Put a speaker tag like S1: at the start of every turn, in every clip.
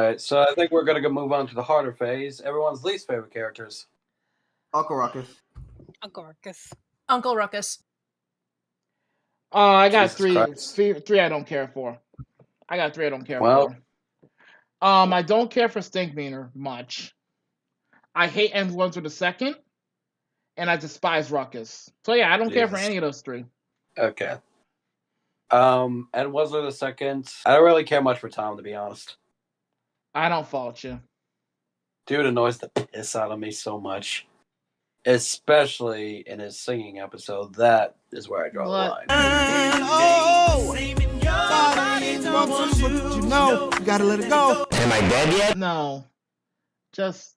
S1: right, so I think we're gonna move on to the harder phase. Everyone's least favorite characters.
S2: Uncle Ruckus.
S3: Uncle Ruckus.
S4: Uncle Ruckus.
S5: I got
S1: Jesus
S5: three I don't care for. I got three I don't care
S1: Well-
S5: for. I don't care for Stinkmeaner much. I hate Influencer the Second, and I despise Ruckus. So yeah, I don't care for
S1: Jesus.
S5: any of those three.
S1: Okay. And Wesley the Second. I don't really care much for Tom, to be honest.
S5: I don't fault you.
S1: Dude annoys the piss out of me so much. Especially in his singing episode. That is where I draw the line.
S2: You know, you gotta let it go.
S6: Am I dead yet?
S5: No. Just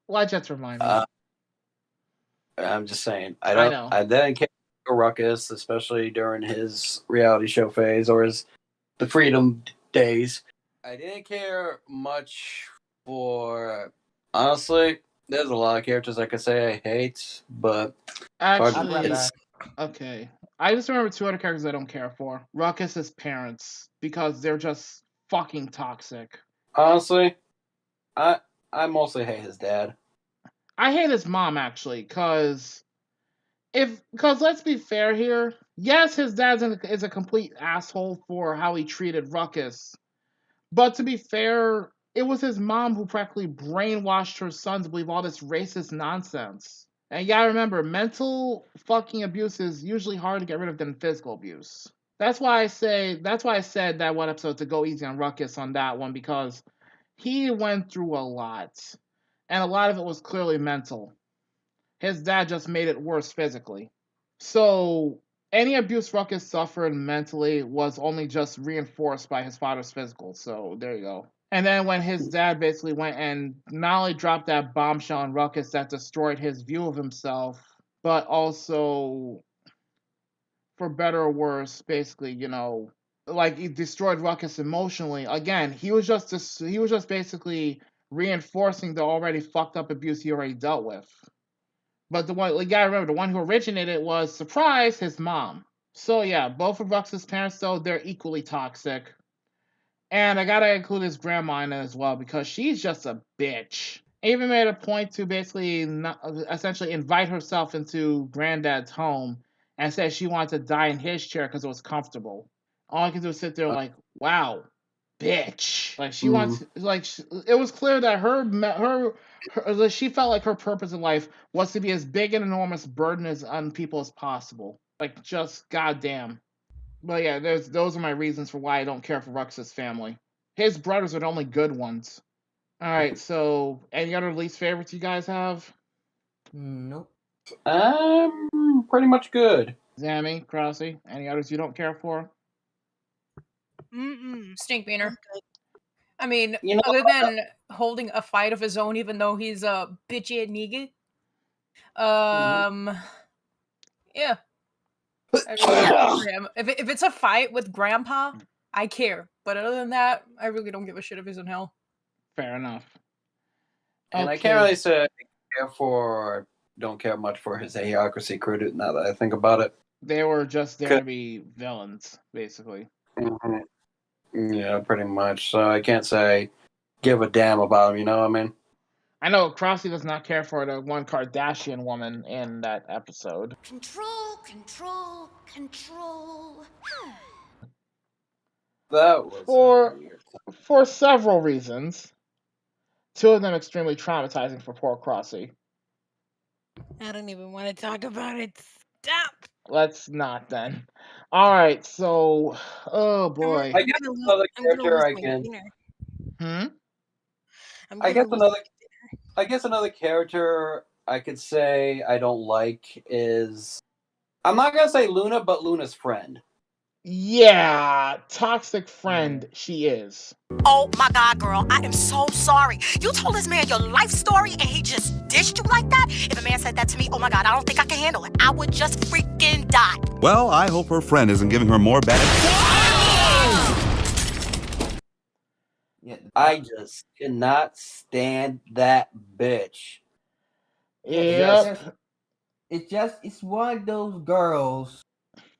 S5: why just remind me?
S1: I'm just saying.
S5: I know.
S1: I didn't care for Ruckus, especially during his reality show phase or the Freedom days. I didn't care much for, honestly, there's a lot of characters I could say I hate, but
S5: Actually,
S1: it's-
S5: okay. I just remember two other characters I don't care for. Ruckus's parents, because they're just fucking toxic.
S1: honestly, I mostly hate his dad.
S5: I hate his mom actually, because let's be fair here. Yes, his dad is a complete asshole for how he treated Ruckus, but to be fair, it was his mom who practically brainwashed her son to believe all this racist nonsense. And you gotta remember, mental fucking abuse is usually hard to get rid of than physical abuse. That's why I said that one episode to go easy on Ruckus on that one, because he went through a lot. And a lot of it was clearly mental. His dad just made it worse physically. So any abuse Ruckus suffered mentally was only just reinforced by his father's physical. So there you go. And then when his dad basically went and not only dropped that bombshell on Ruckus that destroyed his view of himself, but also, for better or worse, basically, like he destroyed Ruckus emotionally. Again, he was just basically reinforcing the already fucked up abuse he already dealt with. But you gotta remember, the one who originated it was, surprise, his mom. So yeah, both of Ruckus's parents, though, they're equally toxic. And I gotta include his grandma in it as well, because she's just a bitch. Even made a point to basically essentially invite herself into Granddad's home and said she wanted to die in his chair because it was comfortable. All I can do is sit there like, wow, bitch. Like she wants, it was clear that she felt like her purpose in life was to be as big and enormous burden on people as possible. Like, just goddamn. But yeah, those are my reasons for why I don't care for Rux's family. His brothers are the only good ones. All right, so any other least favorites you guys have?
S2: Nope.
S1: Pretty much good.
S5: Zammy, Crossy, any others you don't care for?
S4: Stinkmeaner. I mean,
S1: You know,
S4: other than holding a fight of his own, even though he's a bitchy at nigga. Yeah. I really don't care for him. If it's a fight with Grandpa, I care. But other than that, I really don't give a shit if he's in hell.
S5: Fair enough.
S1: And I can't really say I don't care much for his Idiocracy crew now that I think about it.
S5: They were just there to be villains, basically.
S1: Mm-hmm. Yeah, pretty much. So I can't say give a damn about him, you know what I mean?
S5: I know Crossy does not care for the one Kardashian woman in that episode.
S7: Control.
S1: That was
S5: for several reasons. Two of them extremely traumatizing for poor Crossy.
S3: I don't even want to talk about it. Stop.
S5: Let's not then. All right, so oh boy.
S1: I guess another character I can. I guess another character I could say I don't like is, I'm not gonna say Luna, but Luna's friend.
S5: Yeah, toxic friend she is.
S7: Oh my God, girl, I am so sorry. You told this man your life story and he just dished you like that? If a man said that to me, oh my God, I don't think I can handle it. I would just freaking die.
S8: Well, I hope her friend isn't giving her more bad.
S1: I just cannot stand that bitch.
S5: Yep.
S2: It's one of those girls,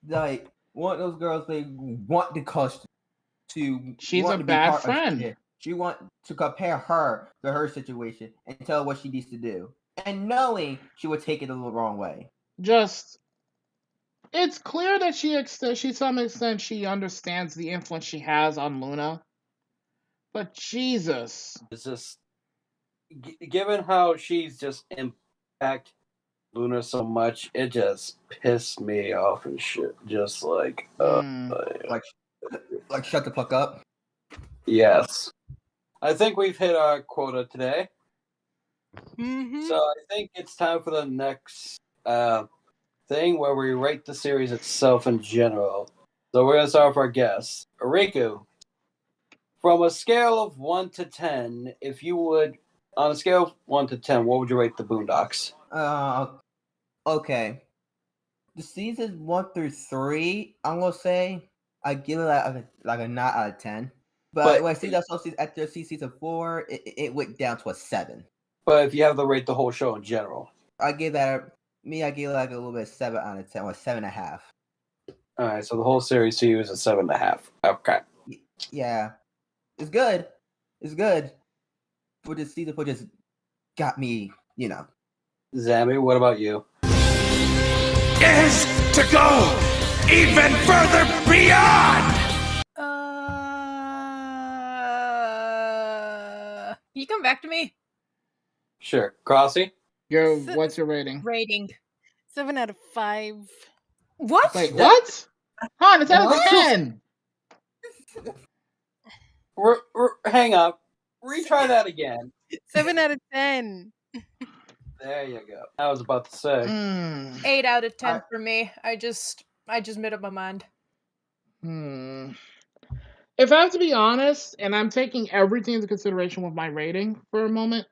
S2: like, they want the custody. to
S5: She's
S2: want
S5: a
S2: to be
S5: bad
S2: part
S5: friend.
S2: Of, she want to compare her to her situation and tell her what she needs to do, and knowing she would take it the wrong way.
S5: Just, it's clear that she to some extent she understands the influence she has on Luna. But Jesus,
S1: It's just given how she's just impact Luna so much, it just pissed me off and shit. Just like,
S2: Like shut the fuck up.
S1: yes. I think we've hit our quota today.
S3: Mm-hmm.
S1: So I think it's time for the next thing where we rate the series itself in general. So we're going to start with our guests. Ryku, from a scale of 1 to 10, if you would, on a scale of 1 to 10, what would you rate the Boondocks?
S2: Okay. The seasons 1 through 3, I'm gonna say I give it like a 9 out of 10. But when I see that after season 4, it went down to a 7.
S1: But if you have to rate the whole show in general,
S2: I give like a little bit 7 out of 10 or 7.5.
S1: all right. So the whole series to you is a 7.5. Okay.
S2: Yeah, it's good. It's good. For the season 4 just got me,
S1: Zammy, what about you?
S6: Is to go even further beyond.
S4: You come back to me.
S1: Sure. Crossy?
S5: what's your rating?
S4: Rating.
S3: 7 out of 5.
S4: What?
S5: Wait, what? Han, it's out of 10.
S1: Hang on. Retry that again.
S3: 7 out of 10.
S1: There you go. I was about to say.
S4: 8 out of 10 for me. I just made up my mind.
S5: If I have to be honest, and I'm taking everything into consideration with my rating for a moment,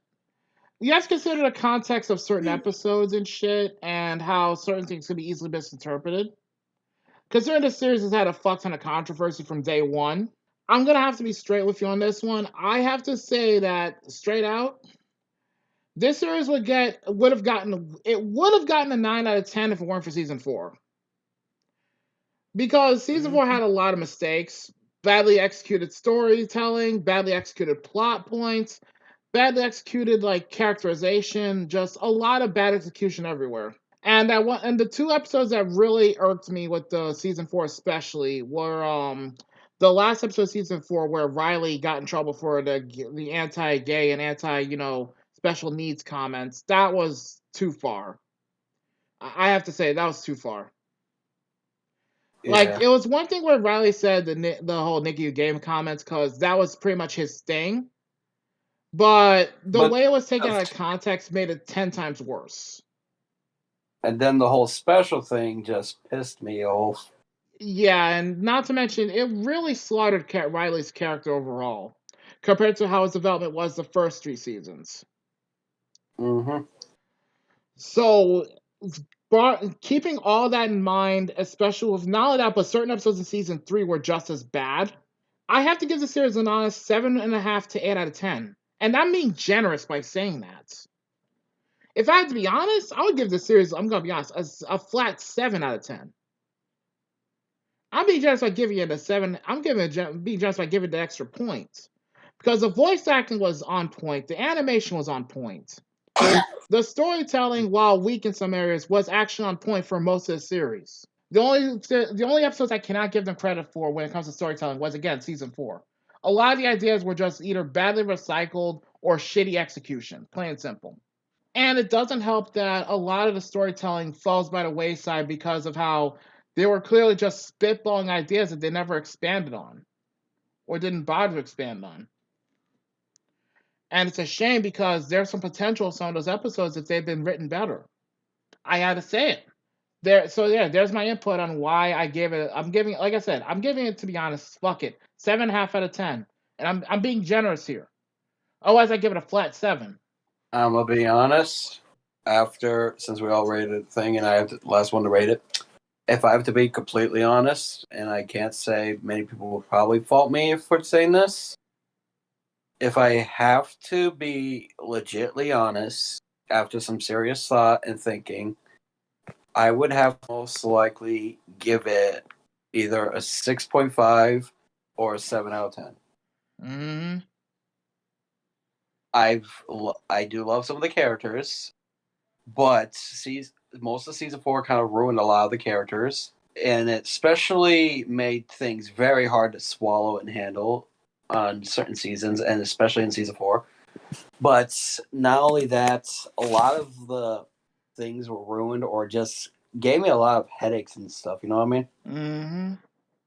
S5: you have to consider the context of certain episodes and shit, and how certain things can be easily misinterpreted. Considering this series has had a fuck ton of controversy from day one, I'm gonna have to be straight with you on this one. I have to say that straight out, this series would have gotten a 9 out of 10 if it weren't for season 4. Because season 4 had a lot of mistakes, badly executed storytelling, badly executed plot points, badly executed characterization, just a lot of bad execution everywhere. And the 2 episodes that really irked me with the season 4 especially were the last episode of season 4 where Riley got in trouble for the anti-gay and special needs comments. That was too far. I have to say that was too far.
S1: Yeah.
S5: It was one thing where Riley said the whole Nikki game comments because that was pretty much his thing. But the way it was taken out of context made it 10 times worse.
S1: And then the whole special thing just pissed me off.
S5: Yeah, and not to mention, it really slaughtered Riley's character overall, compared to how his development was the first 3 seasons.
S1: Mm-hmm.
S5: So, keeping all that in mind, especially with not only that, but certain episodes in season 3 were just as bad, I have to give the series an honest 7.5 to 8 out of 10. And I'm being generous by saying that. If I had to be honest, I would give the series, I'm going to be honest, a flat 7 out of 10. I'm being generous by giving it a 7. Being generous by giving it the extra points. Because the voice acting was on point. The animation was on point. The storytelling, while weak in some areas, was actually on point for most of the series. The only episodes I cannot give them credit for when it comes to storytelling was, again, season 4. A lot of the ideas were just either badly recycled or shitty execution. Plain and simple. And it doesn't help that a lot of the storytelling falls by the wayside because of how they were clearly just spitballing ideas that they never expanded on. Or didn't bother to expand on. And it's a shame because there's some potential in some of those episodes if they'd been written better. I had to say it. There's my input on why I gave it. I'm giving it, to be honest, fuck it, 7.5 out of 10. And I'm being generous here. Otherwise, I give it a flat 7.
S1: I'm gonna be honest. Since we all rated the thing, and I have the last one to rate it. If I have to be completely honest, and I can't say many people will probably fault me for saying this. If I have to be legitly honest, after some serious thought and thinking, I would have most likely give it either a 6.5 or a 7 out of 10.
S5: Mm-hmm.
S1: I do love some of the characters, but most of season 4 kind of ruined a lot of the characters, and it especially made things very hard to swallow and handle on certain seasons, and especially in season 4. But not only that, a lot of the things were ruined or just gave me a lot of headaches and stuff. You know what I mean?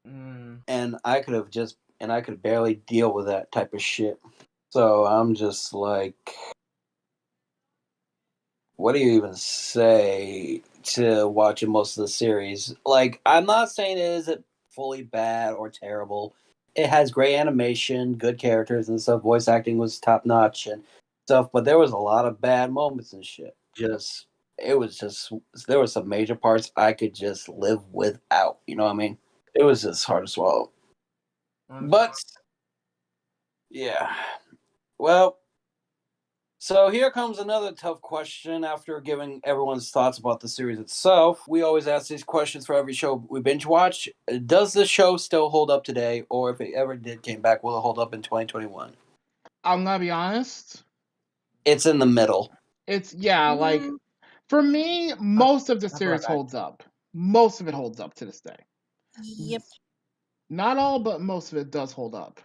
S5: Mm-hmm.
S1: And I could barely deal with that type of shit. So I'm just like, what do you even say to watching most of the series? Like, I'm not saying it isn't fully bad or terrible. It has great animation, good characters and stuff. Voice acting was top notch and stuff, but there was a lot of bad moments and shit. There were some major parts I could just live without. You know what I mean? It was just hard to swallow. But yeah, well. So here comes another tough question after giving everyone's thoughts about the series itself. We always ask these questions for every show we binge watch. Does the show still hold up today, or if it ever did came back, will it hold up in 2021?
S5: I'm gonna be honest.
S1: It's in the middle.
S5: It's like for me, most of the series holds up. Most of it holds up to this day.
S3: Yep.
S5: Not all, but most of it does hold up.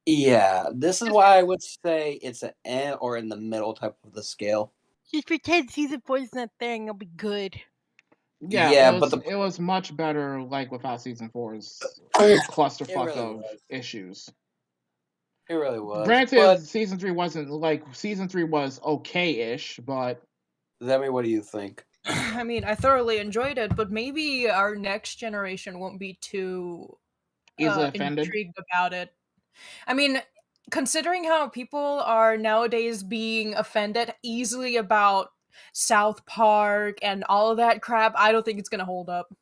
S1: Yeah, this is why I would say it's an N or in the middle type of the scale.
S3: Just pretend season 4 is not there and it'll be good.
S5: Yeah, it was much better like without season 4's clusterfuck of issues.
S1: It really was.
S5: Granted,
S1: but
S5: season 3 wasn't like season 3 was okay-ish, but
S1: Zemi, what do you think?
S4: I mean, I thoroughly enjoyed it, but maybe our next generation won't be too
S5: easily offended.
S4: Intrigued about it. I mean, considering how people are nowadays being offended easily about South Park and all of that crap, I don't think it's gonna hold up.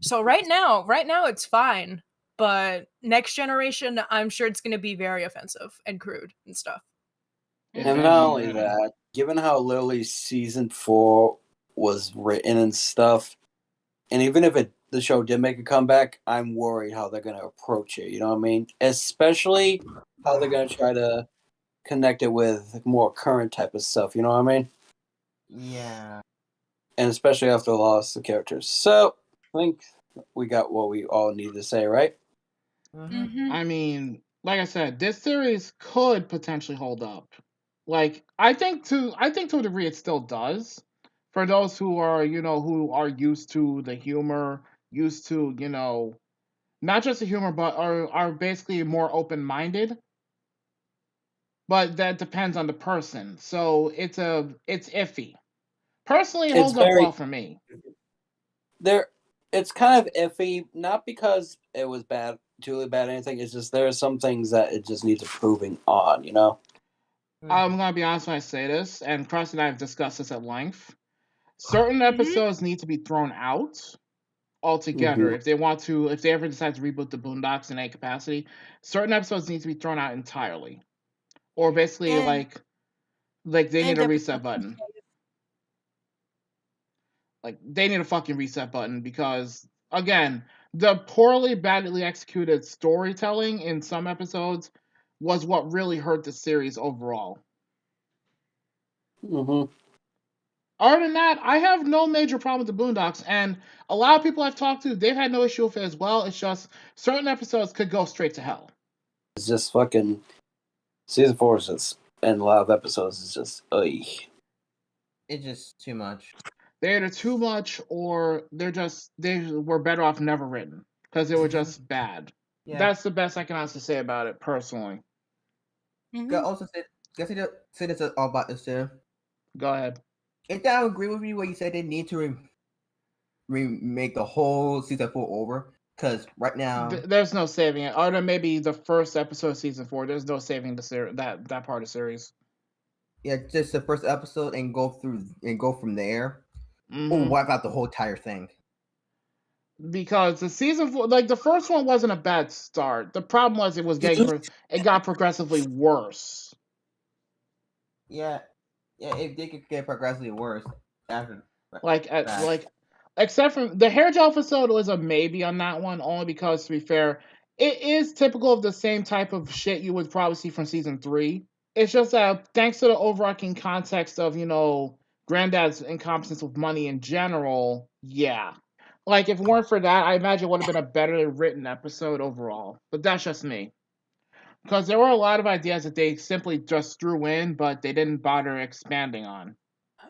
S4: So right now it's fine, but next generation, I'm sure it's gonna be very offensive and crude and stuff.
S1: And not only that, given how literally season 4 was written and stuff, and even if the show did make a comeback, I'm worried how they're going to approach it. You know what I mean? Especially how they're going to try to connect it with more current type of stuff. You know what I mean?
S2: Yeah.
S1: And especially after the loss of characters. So I think we got what we all need to say, right?
S4: Mm-hmm.
S5: I mean, like I said, this series could potentially hold up. Like I think to a degree it still does. For those who are, who are used to the humor, used to, not just the humor, but are basically more open-minded. But that depends on the person. So it's iffy. Personally, it holds up well for me.
S1: It's kind of iffy, not because it was bad, truly bad or anything. It's just there are some things that it just needs improving on, you know?
S5: I'm going to be honest when I say this, and Crossy and I have discussed this at length. Certain episodes need to be thrown out altogether. If they ever decide to reboot the Boondocks in any capacity, certain episodes need to be thrown out entirely. Or basically, like they need a reset button. Like, they need a fucking reset button because, again, the badly executed storytelling in some episodes was what really hurt the series overall. Other than that, I have no major problem with the Boondocks, and a lot of people I've talked to, they've had no issue with it as well. It's just certain episodes could go straight to hell.
S1: It's just fucking season 4 is just, and a lot of episodes is just
S2: It's just too much.
S5: They're either too much or they were better off never written because they were just bad. Yeah. That's the best I can honestly say about it personally.
S2: I also say this all about this too.
S5: Go ahead.
S2: If I agree with you when you said they need to remake the whole season 4 over, because right now
S5: there's no saving it. Other than maybe the first episode of season 4, there's no saving the that part of the series.
S2: Yeah, just the first episode and go from there. Or wipe out the whole entire thing.
S5: Because the season 4, like the first one, wasn't a bad start. The problem was it got progressively worse.
S2: Yeah, it did get progressively worse after.
S5: Except for the hair gel episode was a maybe on that one, only because, to be fair, it is typical of the same type of shit you would probably see from season 3. It's just that thanks to the overarching context of, Granddad's incompetence with money in general, yeah. Like, if it weren't for that, I imagine it would have been a better written episode overall. But that's just me. Because there were a lot of ideas that they simply just threw in, but they didn't bother expanding on.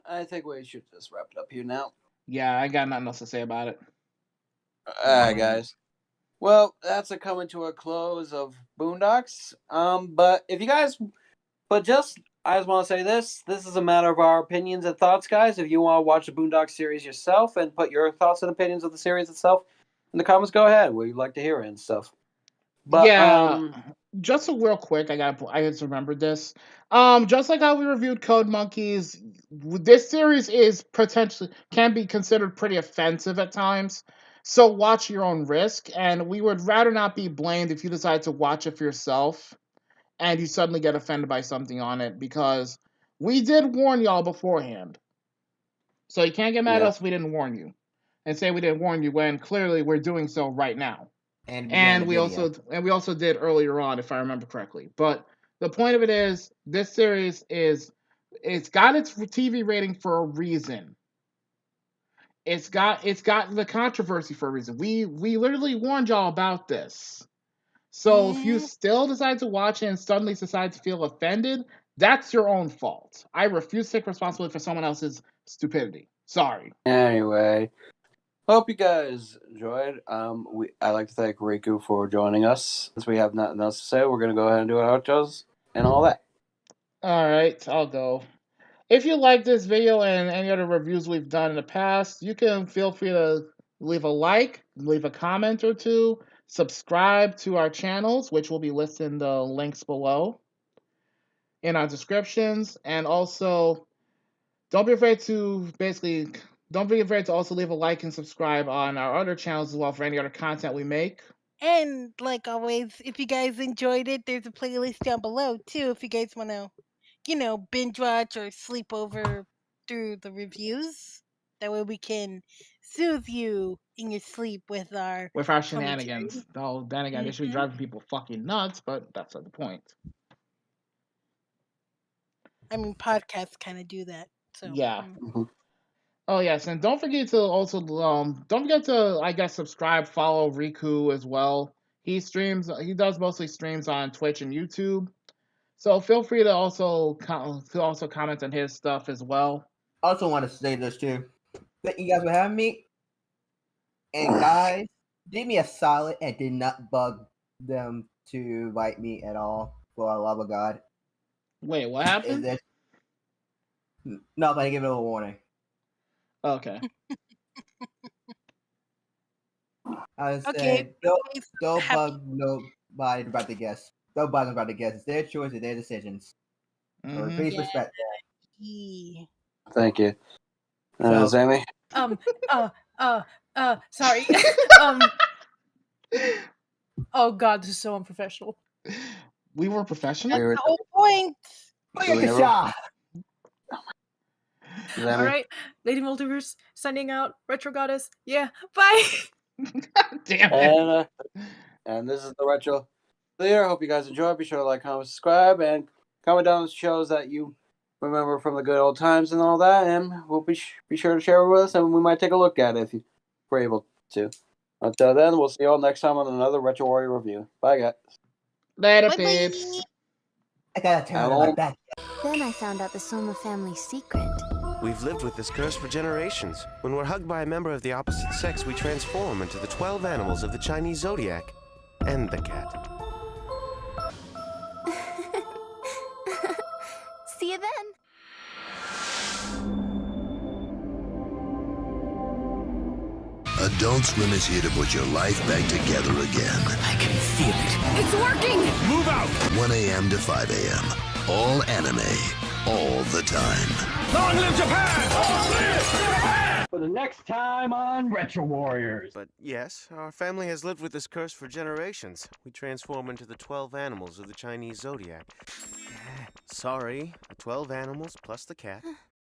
S1: I think we should just wrap it up here now.
S5: Yeah, I got nothing else to say about it.
S1: Alright, guys. Well, that's coming to a close of Boondocks. I just want to say this is a matter of our opinions and thoughts, guys. If you want to watch the Boondocks series yourself and put your thoughts and opinions of the series itself in the comments, go ahead. We'd like to hear it and stuff. But
S5: just real quick, I just remembered this. Just like how we reviewed Code Monkeys, this series can be considered pretty offensive at times. So watch your own risk, and we would rather not be blamed if you decide to watch it for yourself and you suddenly get offended by something on it, because we did warn y'all beforehand. So you can't get mad at us if we didn't warn you. And say we didn't warn you when clearly we're doing so right now. And we also did earlier on, if I remember correctly. But the point of it is, this series it's got its TV rating for a reason. It's got the controversy for a reason. We literally warned y'all about this. So if you still decide to watch it and suddenly decide to feel offended, that's your own fault. I refuse to take responsibility for someone else's stupidity. Sorry.
S1: Anyway, hope you guys enjoyed. I'd like to thank Ryku for joining us. Since we have nothing else to say, we're going to go ahead and do our outros and all that.
S5: All right, I'll go. If you like this video and any other reviews we've done in the past, you can feel free to leave a like, leave a comment or two, subscribe to our channels, which will be listed in the links below in our descriptions, and also don't be afraid to also leave a like and subscribe on our other channels as well for any other content we make.
S3: And like always, if you guys enjoyed it, there's a playlist down below too if you guys want to, binge watch or sleep over through the reviews. That way we can soothe you in your sleep with our
S5: shenanigans. Oh, then again, they should be driving people fucking nuts, but that's not the point.
S3: I mean, podcasts kind of do that. So
S5: yeah. Oh yes, and don't forget to also subscribe, follow Ryku as well. He does mostly streams on Twitch and YouTube. So feel free to also comment on his stuff as well.
S2: I also want to say this too. Thank you guys for having me. And guys, did me a solid and did not bug them to invite me at all, for the love of God.
S5: Wait, what happened?
S2: No, but I give it a warning.
S5: Okay.
S2: I said, don't bug nobody about the guests. Don't bug them about the guests. It's their choice, it's their decisions. So please respect that.
S1: Thank you. Sammy?
S4: Sorry. Oh God, this is so unprofessional.
S5: We were professional?
S3: That's the whole point.
S4: All right, Lady Multiverse signing out. Retro Goddess, yeah, bye.
S5: Damn it.
S1: And this is the Retro Leader. Hope you guys enjoy. Be sure to like, comment, subscribe, and comment down the shows that you remember from the good old times and all that. And we'll be sure to share it with us, and we might take a look at it if we're able to. Until then, we'll see you all next time on another Retro Warrior review. Bye, guys.
S5: Later, peeps.
S2: I gotta turn on my back.
S9: Then I found out the Soma family secret.
S10: We've lived with this curse for generations. When we're hugged by a member of the opposite sex, we transform into the 12 animals of the Chinese zodiac. And the cat.
S9: See you then.
S11: Adult Swim is here to put your life back together again.
S6: I can feel it.
S9: It's working!
S6: Move out!
S11: 1 a.m. to 5 a.m. All anime, all the time.
S6: Long live Japan! Long live Japan!
S12: For the next time on Retro Warriors.
S10: But yes, our family has lived with this curse for generations. We transform into the 12 animals of the Chinese zodiac. Sorry, the 12 animals plus the cat.